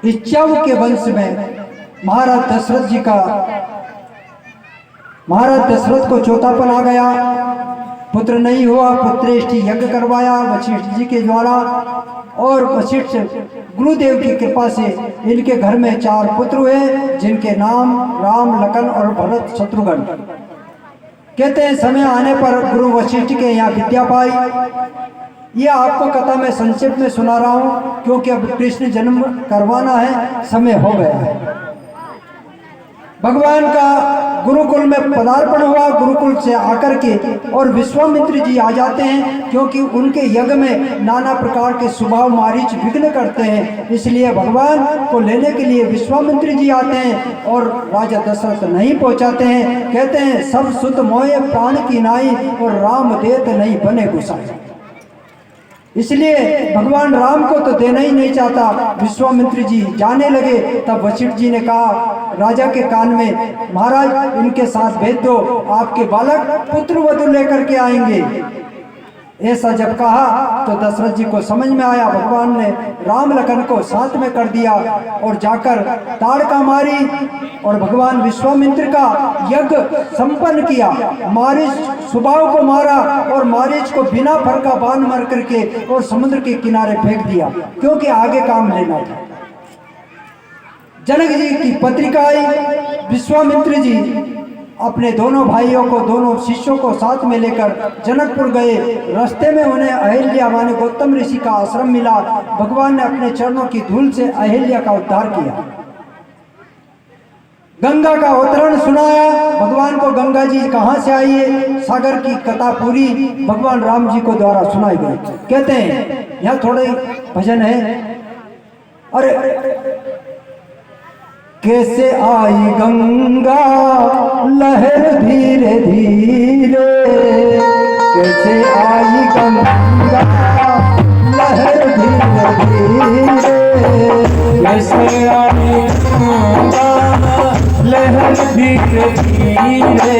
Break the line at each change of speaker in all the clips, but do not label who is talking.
इच्छाव के वंश में महाराज दशरथ को चौथापन आ गया, पुत्र नहीं हुआ। पुत्रेष्टि यज्ञ करवाया वशिष्ठ जी के द्वारा, और वशिष्ठ गुरुदेव की कृपा से इनके घर में 4 पुत्र हुए, जिनके नाम राम, लखन और भरत शत्रुघ्न। कहते हैं समय आने पर गुरु वशिष्ठ के यहाँ विद्या पाई। ये आपको कथा मैं संक्षेप में सुना रहा हूँ, क्योंकि अब कृष्ण जन्म करवाना है, समय हो गया है। भगवान का गुरुकुल में पदार्पण हुआ। गुरुकुल से आकर के और विश्वामित्र जी आ जाते हैं, क्योंकि उनके यज्ञ में नाना प्रकार के स्वभाव मारीच विघ्न करते हैं, इसलिए भगवान को लेने के लिए विश्वामित्र जी आते हैं और राजा दशरथ नहीं पहुंचाते हैं। कहते हैं सब सुत मोए प्राण की नाई, और राम देत नहीं बने गुसाई। इसलिए भगवान राम को तो देना ही नहीं चाहता। विश्वामित्र जी जाने लगे, तब वशिष्ठ जी ने कहा राजा के कान में, महाराज इनके साथ भेज दो, आपके बालक पुत्र वधु लेकर के आएंगे। ऐसा जब कहा तो दशरथ जी को समझ में आया। भगवान ने राम लखन को साथ में कर दिया और जाकर ताड़का मारी और भगवान विश्वामित्र का यज्ञ संपन्न किया। मारीच सुबाहु को मारा और मारीच को बिना फर का बाण मार करके और समुद्र के किनारे फेंक दिया, क्योंकि आगे काम लेना था। जनक जी की पत्रिका आई। विश्वामित्र जी अपने दोनों भाइयों को, दोनों शिष्यों को साथ में लेकर जनकपुर गए। रास्ते में उन्हें अहिल्या माने गौतम ऋषि का आश्रम मिला। भगवान ने अपने चरणों की धूल से अहिल्या का उद्धार किया। गंगा का अवतरण सुनाया। भगवान को गंगा जी कहाँ से आई है, सागर की कथा पूरी भगवान राम जी को द्वारा सुनाई गई। कहते हैं यहाँ थोड़े भजन है। अरे कैसे आई गंगा लहर धीरे धीरे, कैसे आई गंगा लहर धीरे धीरे, कैसे आई गंगा लहर धीरे धीरे।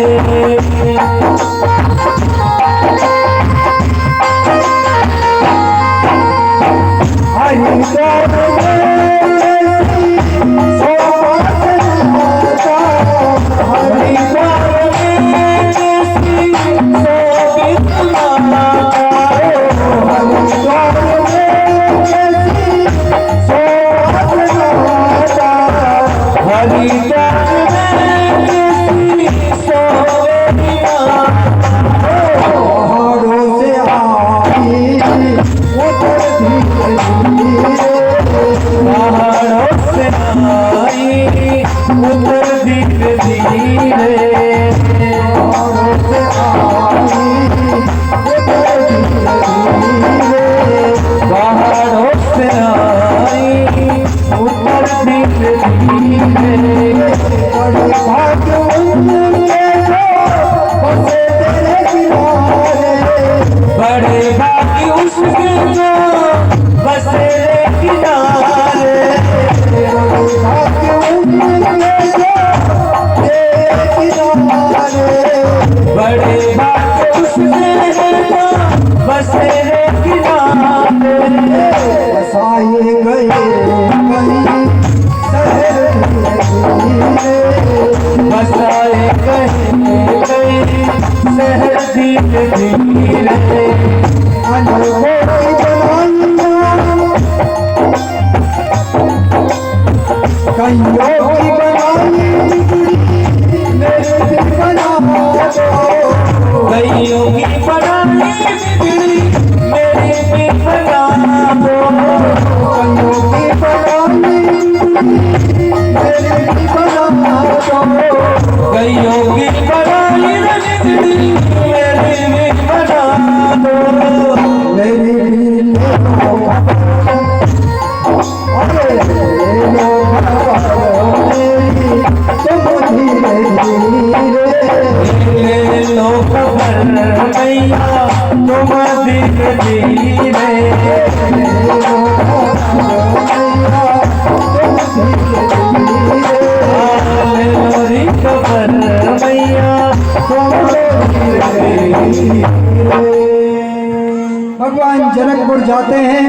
भगवान जनकपुर जाते हैं।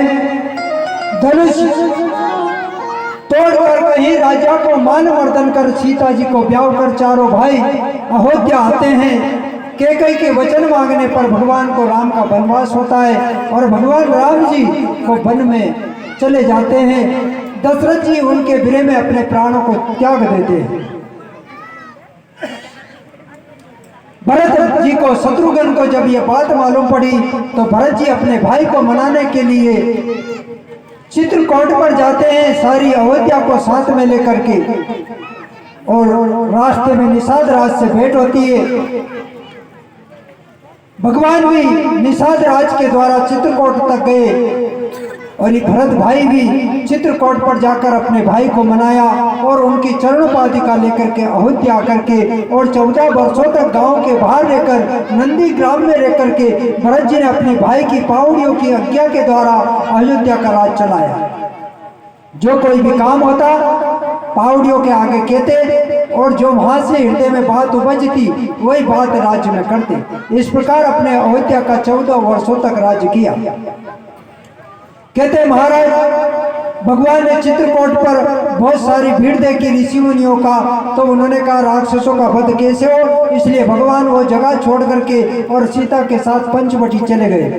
धनुष तोड़कर कहीं राजा को मान मर्दन कर सीता जी को ब्याह कर चारों भाई अयोध्या आते हैं। कैकेयी के वचन मांगने पर भगवान को राम का वनवास होता है और भगवान राम जी को वन में चले जाते हैं। दशरथ जी उनके विरह में अपने प्राणों को त्याग देते हैं। भरत जी को शत्रुघ्न को जब यह बात मालूम पड़ी तो भरत जी अपने भाई को मनाने के लिए चित्रकूट पर जाते हैं, सारी अयोध्या को साथ में लेकर के, और रास्ते में निषाद राज से भेंट होती है। भगवान भी निषाद राज के द्वारा चित्रकूट तक गए और ये भरत भाई भी चित्रकूट पर जाकर अपने भाई को मनाया और उनकी चरणोपादिका लेकर के अयोध्या आकर के और 14 वर्षों तक गांव के बाहर रहकर नंदी ग्राम में रहकर के भरत जी ने अपने भाई की पावड़ियों की आज्ञा के द्वारा अयोध्या का राज चलाया। जो कोई भी काम होता पावड़ियों के आगे कहते और जो वहां से हृदय में बात उपजती वही बात राज्य में करते। इस प्रकार अपने अयोध्या का 14 वर्षों तक राज्य किया। कहते महाराज भगवान ने चित्रकूट पर बहुत सारी भीड़ देखी ऋषि मुनियों का, तो उन्होंने कहा राक्षसों का वध कैसे हो, इसलिए भगवान वो जगह छोड़ करके और सीता के साथ पंचवटी चले गए।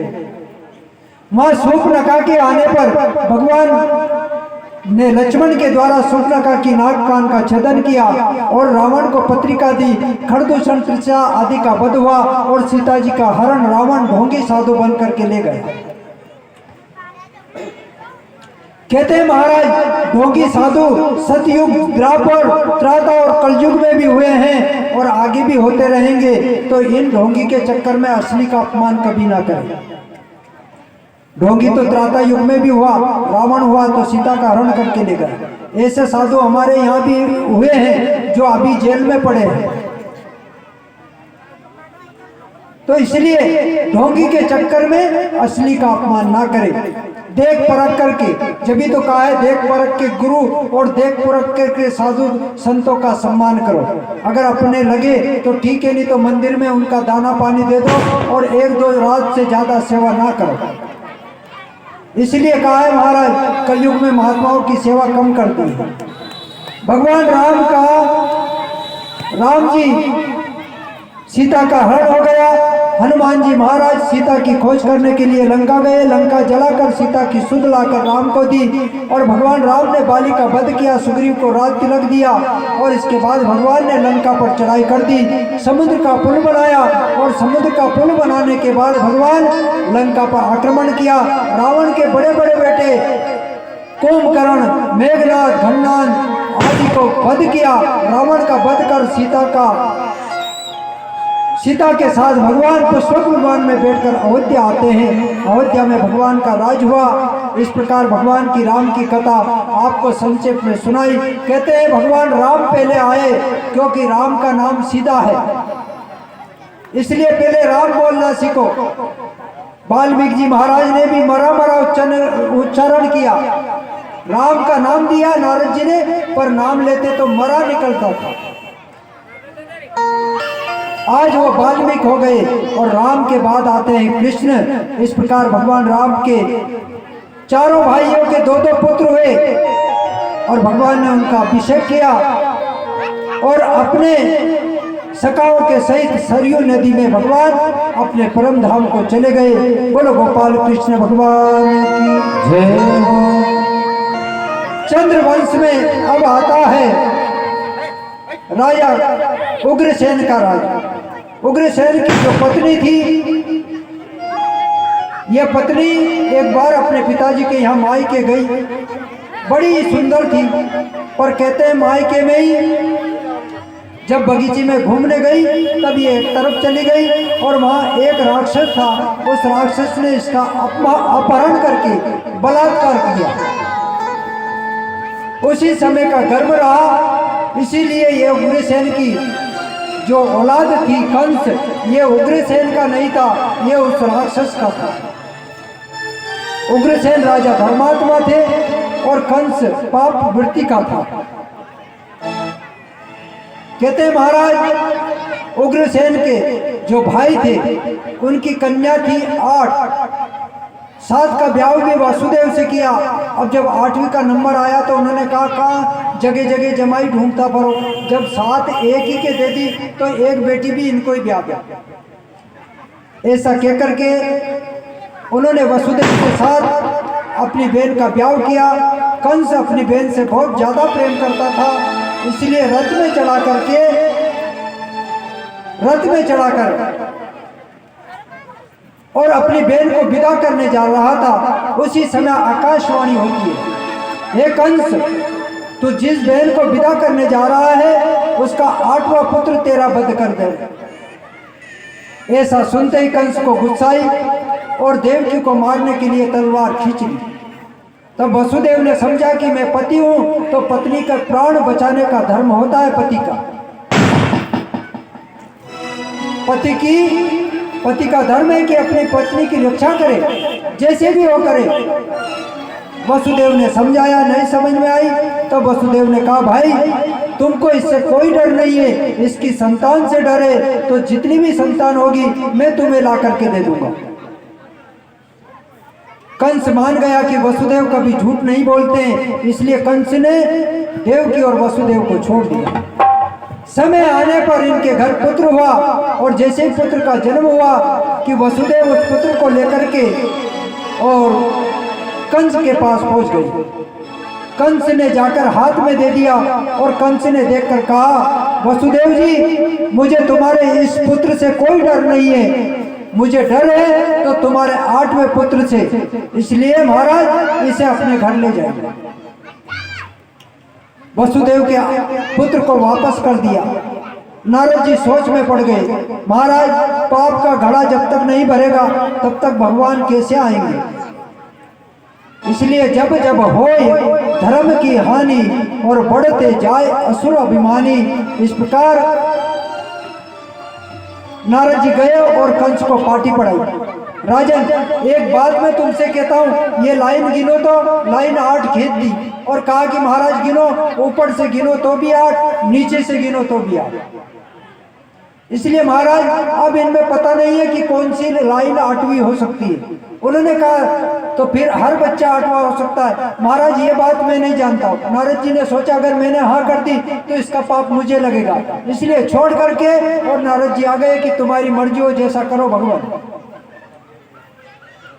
वहां शूर्पणखा के आने पर भगवान ने लक्ष्मण के द्वारा शूर्पणखा की नाक कान का छेदन किया और रावण को पत्रिका दी। खरदूषण त्रिशा आदि का वध हुआ और सीता जी का हरण रावण ढोंगी साधु बन करके ले गए। कहते हैं महाराज ढोंगी साधु सतयुग, द्वापर, त्रेता और कलयुग में भी हुए हैं और आगे भी होते रहेंगे, तो इन ढोंगी के चक्कर में असली का अपमान कभी ना करें। ढोंगी तो त्रेता युग में भी हुआ, रावण हुआ तो सीता का हरण करके ले गए। ऐसे साधु हमारे यहाँ भी हुए हैं जो अभी जेल में पड़े हैं। तो इसलिए ढोंगी के चक्कर में असली का अपमान ना करें, देख परख करके। जब भी तो कहा है देख परख के गुरु और देख परख करके साधु संतों का सम्मान करो। अगर अपने लगे तो ठीक है, नहीं तो मंदिर में उनका दाना पानी दे दो और 1-2 रात से ज्यादा सेवा ना करो। इसलिए कहा है महाराज कलयुग में महात्माओं की सेवा कम करती है। भगवान राम जी सीता का हरण हो गया। हनुमान जी महाराज सीता की खोज करने के लिए लंका गए, लंका जलाकर सीता की सुध लाकर राम को दी और भगवान राम ने बाली का वध किया, सुग्रीव को राज तिलक दिया और इसके बाद भगवान ने लंका पर चढ़ाई कर दी, समुद्र का पुल बनाया और समुद्र का पुल बनाने के बाद भगवान लंका पर आक्रमण किया। रावण के बड़े बड़े बेटे कुंभकर्ण, मेघनाद, घन्नान आदि को वध किया। रावण का वध कर सीता के साथ भगवान पुष्पक विमान में बैठकर अयोध्या आते हैं। अयोध्या में भगवान का राज हुआ। इस प्रकार भगवान की राम की कथा आपको संक्षेप में सुनाई। कहते हैं भगवान राम पहले आए क्योंकि राम का नाम सीधा है, इसलिए पहले राम बोलना सीखो। वाल्मीकि जी महाराज ने भी मरा उच्चारण किया, राम का नाम दिया नारद जी ने, पर नाम लेते तो मरा निकलता था। आज वो वाल्मीकि हो गए और राम के बाद आते हैं कृष्ण। इस प्रकार भगवान राम के चारों भाइयों के 2-2 पुत्र हुए और भगवान ने उनका अभिषेक किया और अपने सखाओं के सहित सरयू नदी में भगवान अपने परम धाम को चले गए। बोलो गोपाल कृष्ण भगवान की जय हो। चंद्रवंश में अब आता है राजा उग्रसेन का राज। उग्रसेन की जो पत्नी थी, यह पत्नी एक बार अपने पिताजी के यहाँ मायके गई, बड़ी सुंदर थी, पर कहते हैं मायके में ही जब बगीचे में घूमने गई तब ये एक तरफ चली गई और वहाँ एक राक्षस था। उस राक्षस ने इसका अपहरण करके बलात्कार किया। उसी समय का गर्भ रहा, इसीलिए ये उग्रसेन की जो औलाद थी कंस, ये उग्रसेन का नहीं था, ये उस राक्षस का था। उग्रसेन राजा धर्मात्मा थे और कंस पाप वृत्ति का था। कहते महाराज उग्रसेन के जो भाई थे उनकी कन्या थी 8। 7 का ब्याह भी वासुदेव से किया। अब जब 8वीं का नंबर आया तो उन्होंने कहा जगह जगह जमाई ढूंढता पड़ो। जब 7 एक ही के दे दी तो एक बेटी भी इनको ही ब्याह दिया। ऐसा कह करके उन्होंने वसुदेव के साथ अपनी बहन का ब्याह किया। कंस अपनी बहन से बहुत ज्यादा प्रेम करता था, इसलिए रथ में चढ़ाकर और अपनी बहन को विदा करने जा रहा था। उसी समय आकाशवाणी होती है, हे कंस, तू जिस बहन को विदा करने जा रहा है उसका 8वां पुत्र तेरा वध कर दे। ऐसा सुनते ही कंस को गुस्सा आई और देवकी को मारने के लिए तलवार खींच ली। तब वसुदेव ने समझा कि मैं पति हूं तो पत्नी का प्राण बचाने का धर्म होता है पति का। पति का धर्म है कि अपनी पत्नी की रक्षा करे, जैसे भी वो करे। वसुदेव ने समझाया, नहीं समझ में आई। तो वसुदेव ने कहा, भाई तुमको इससे कोई डर नहीं है, इसकी संतान से डर है तो जितनी भी संतान होगी मैं तुम्हें ला करके दे दूंगा। कंस मान गया कि वसुदेव कभी झूठ नहीं बोलते हैं, इसलिए कंस ने देवकी और वसुदेव को छोड़ दिया। समय आने पर इनके घर पुत्र हुआ और जैसे ही पुत्र का जन्म हुआ कि वसुदेव उस पुत्र को लेकर के और कंस के पास पहुंच गए। कंस ने जाकर हाथ में दे दिया और कंस ने देखकर कहा, वसुदेव जी, मुझे तुम्हारे इस पुत्र से कोई डर नहीं है, मुझे डर है तो तुम्हारे 8वें पुत्र से, इसलिए महाराज इसे अपने घर ले जाइए। वसुदेव के पुत्र को वापस कर दिया। नारद जी सोच में पड़ गए, महाराज पाप का घड़ा जब तक नहीं भरेगा तब तक भगवान कैसे आएंगे। इसलिए जब जब होए धर्म की हानि और बढ़ते जाए असुर अभिमानी, इस प्रकार नारद जी गए और कंस को पार्टी पढ़ाई। राजन, एक बात मैं तुमसे कहता हूँ, ये लाइन गिनो तो लाइन 8 खींच दी और कहा कि महाराज गिनो, ऊपर से गिनो तो भी 8, नीचे से गिनो तो भी 8। इसलिए महाराज अब इनमें पता नहीं है कि कौन सी लाइन 8वीं हो सकती है। उन्होंने कहा तो फिर हर बच्चा 8वां हो सकता है। महाराज ये बात मैं नहीं जानता हूँ। नारद जी ने सोचा अगर मैंने हाँ कर दी तो इसका पाप मुझे लगेगा, इसलिए छोड़ करके और नारद जी आ गए कि तुम्हारी मर्जी हो, जैसा करो भगवान।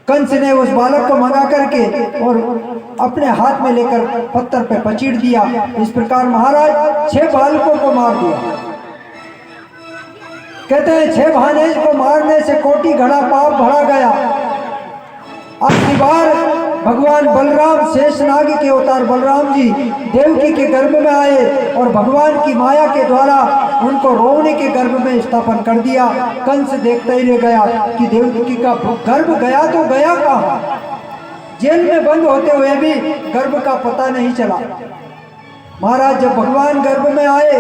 कंस ने उस बालक को मंगा करके और अपने हाथ में लेकर पत्थर पे पचीड़ दिया। इस प्रकार महाराज 6 बालकों को मार दिया। कहते हैं 6 भानेज को मारने से कोटि घड़ा पाप भरा गया। आखिरी बार भगवान बलराम, शेषनाग के अवतार बलराम जी देवकी के गर्भ में आए और भगवान की माया के द्वारा उनको रोहिणी के गर्भ में स्थापन कर दिया। कंस देखता ही रह गया कि देवकी का गर्भ गया तो गया कहाँ। जेल में बंद होते हुए भी गर्भ का पता नहीं चला। महाराज जब भगवान गर्भ में आए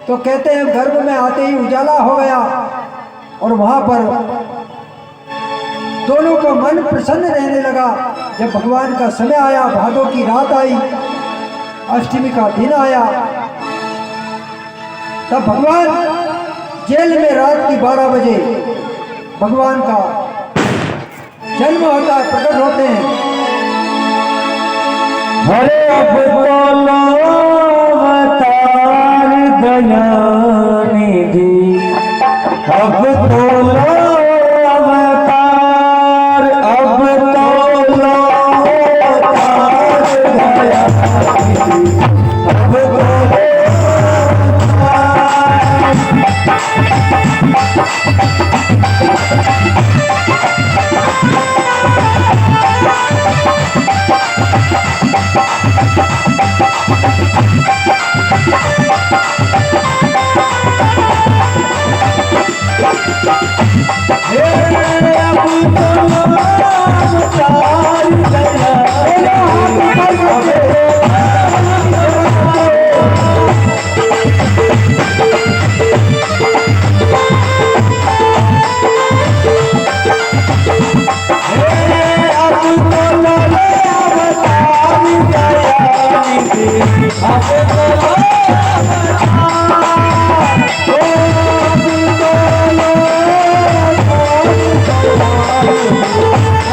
तो कहते हैं गर्भ में आते ही उजाला हो गया और वहां पर दोनों को मन प्रसन्न रहने लगा। जब भगवान का समय आया, भादों की रात आई, अष्टमी का दिन आया, तब भगवान जेल में रात की 12 बजे भगवान का जन्म होता है, प्रकट होते हैं।
हरे अब बोलो अवतार दयानिधि, अब बोलो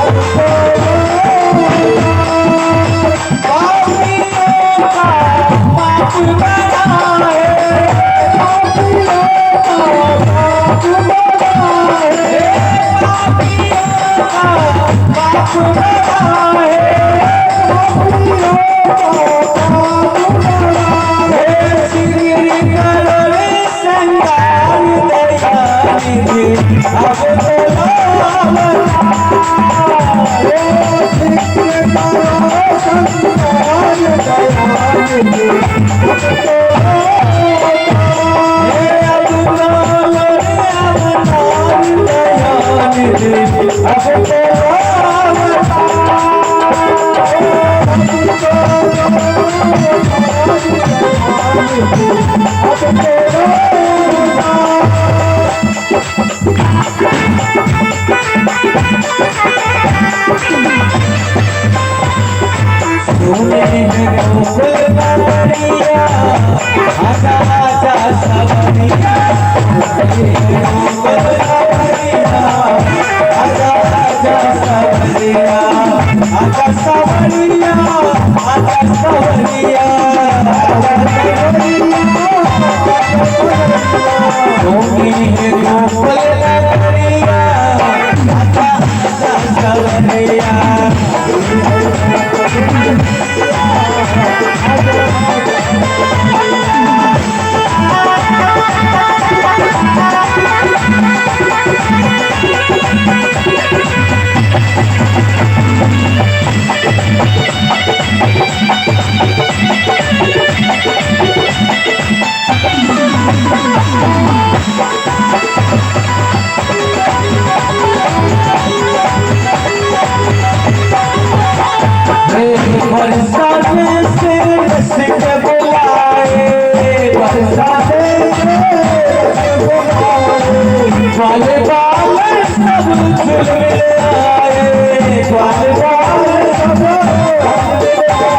Oh
अब तो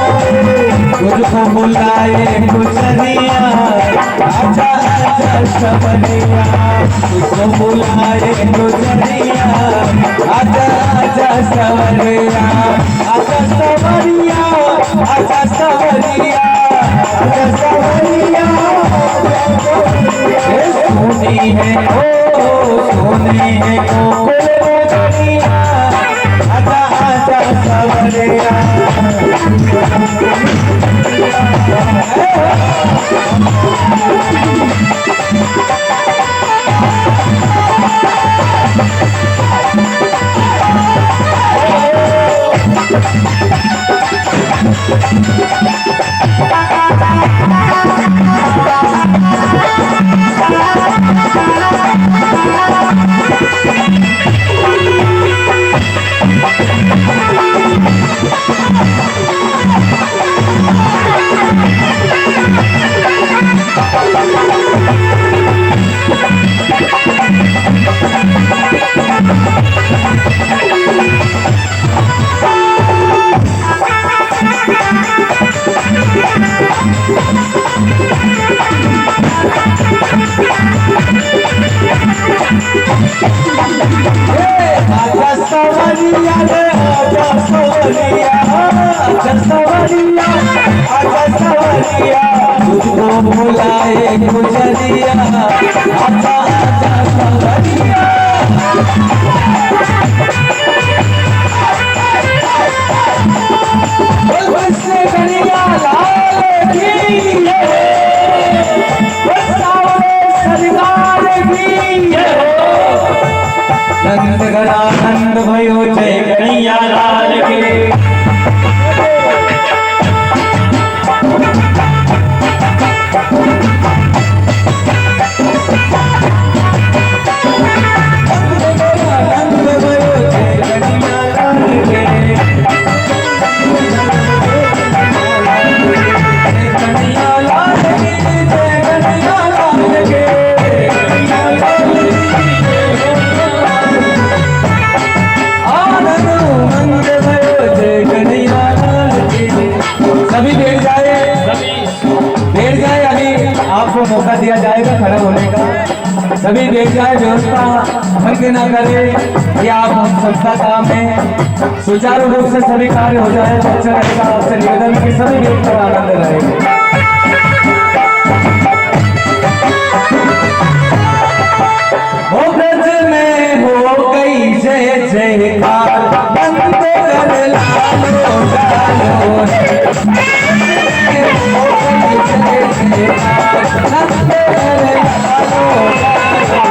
तुझको बुलाए गुजरिया आजा आजा सबरिया तुझको बुलाए गुजरिया आजा आजा सबरिया आजा सबरिया आजा सबरिया आजा सबरिया सोनी है ओ सोनी है गुजरिया आजा आजा सबरिया आजा सवरिया रे आजा सवरिया आजा सवरिया आजा सवरिया तुझको बुलाए गुजरिया आजा आजा सवरिया बसे गलिया लाल की बसावे सरकार की नंद गरा नंद भयो जय कन्हैया लाल के नंद भयो जय कन्हैया लाल के कन्हैया लाल के जय कन्हैया लाल के सभी बैठ जाए अभी आपको मौका दिया जाएगा खड़ा होने का। सभी बैठ जाए, व्यवस्था भंग ना करे या आप संस्था काम में सुचारू रूप से सभी कार्य हो जाए तो अच्छा रहेगा। आपसे निवेदन की सभी बैठ कर आनंद रहेंगे। हो ब्रज में हो गई जय जयकार बंद कर लालो डालो हो गई जय जयकार बंद कर लालो डालो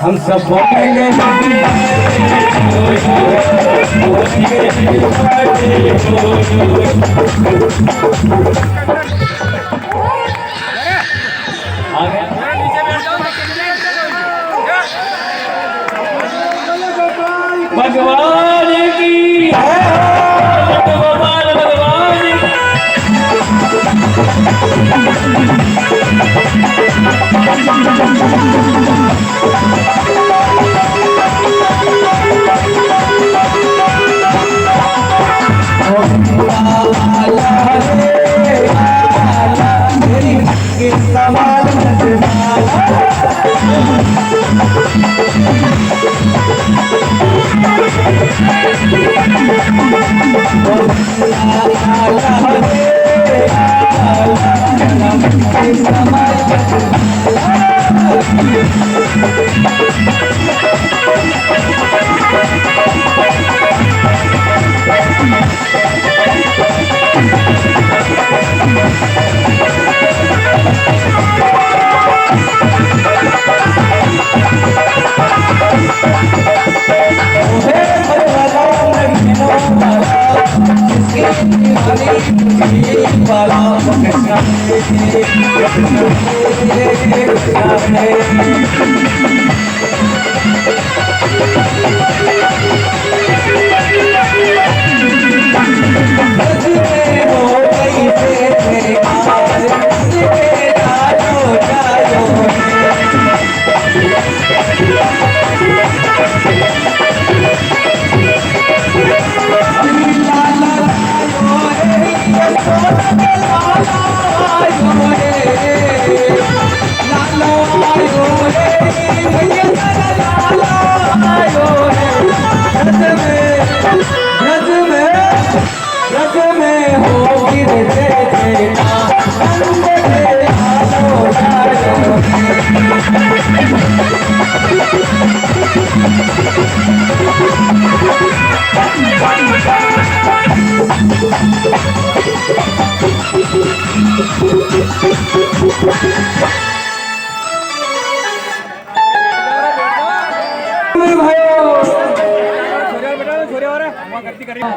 हम सब बोलेंगे भगवान की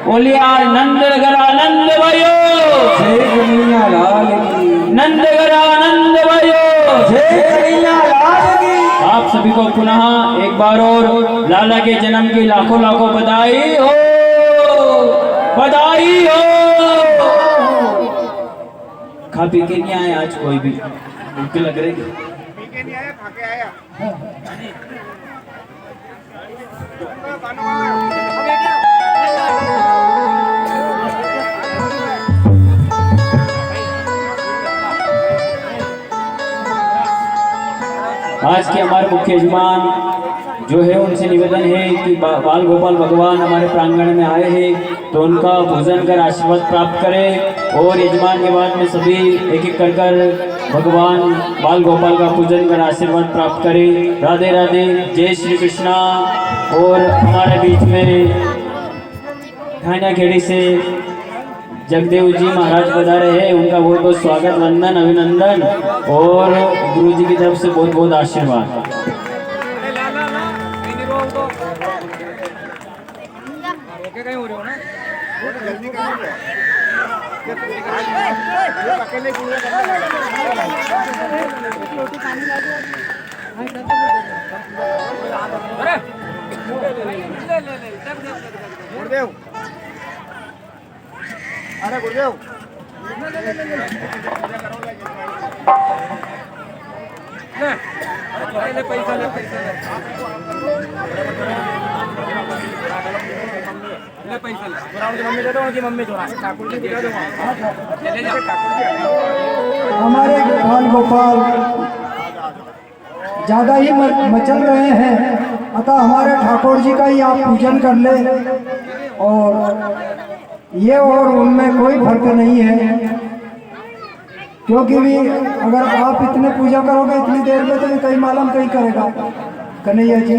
बोलिया नंदनगर आनंद भयो,
जय कन्हैया लाल की,
नंदनगर आनंद भयो,
जय कन्हैया लाल की।
आप सभी को पुनः एक बार और लाला के जन्म की लाखों लाखों बधाई हो, बधाई हो। खा पी के नहीं आए आज कोई भी, भूख लग रही है। आज के हमारे मुख्य यजमान
जो है उनसे निवेदन है कि बाल गोपाल भगवान हमारे प्रांगण में आए हैं तो उनका पूजन कर आशीर्वाद प्राप्त करें और यजमान के बाद में सभी एक एक कर भगवान बाल गोपाल का पूजन कर आशीर्वाद प्राप्त करें। राधे राधे, जय श्री कृष्णा। और हमारे बीच में खाना खेड़ी से जगदेव जी महाराज पधारे हैं, उनका बहुत बहुत स्वागत, वंदन, अभिनंदन और गुरु जी की तरफ से बहुत बहुत आशीर्वाद।
गुरुदेव, अरे गुरुदेव, पैसा ले मम्मी दे दो, उनकी मम्मी थोड़ा ठाकुर जी दिला दो।
हमारे बाल गोपाल ज़्यादा ही मचल रहे हैं, अतः हमारे ठाकुर जी का ही आप पूजन कर ले। और ये और उनमें कोई फर्क नहीं है, क्योंकि भी अगर आप इतने पूजा करोगे इतनी देर में तो कहीं मालूम कहीं करेगा। कन्हैया जी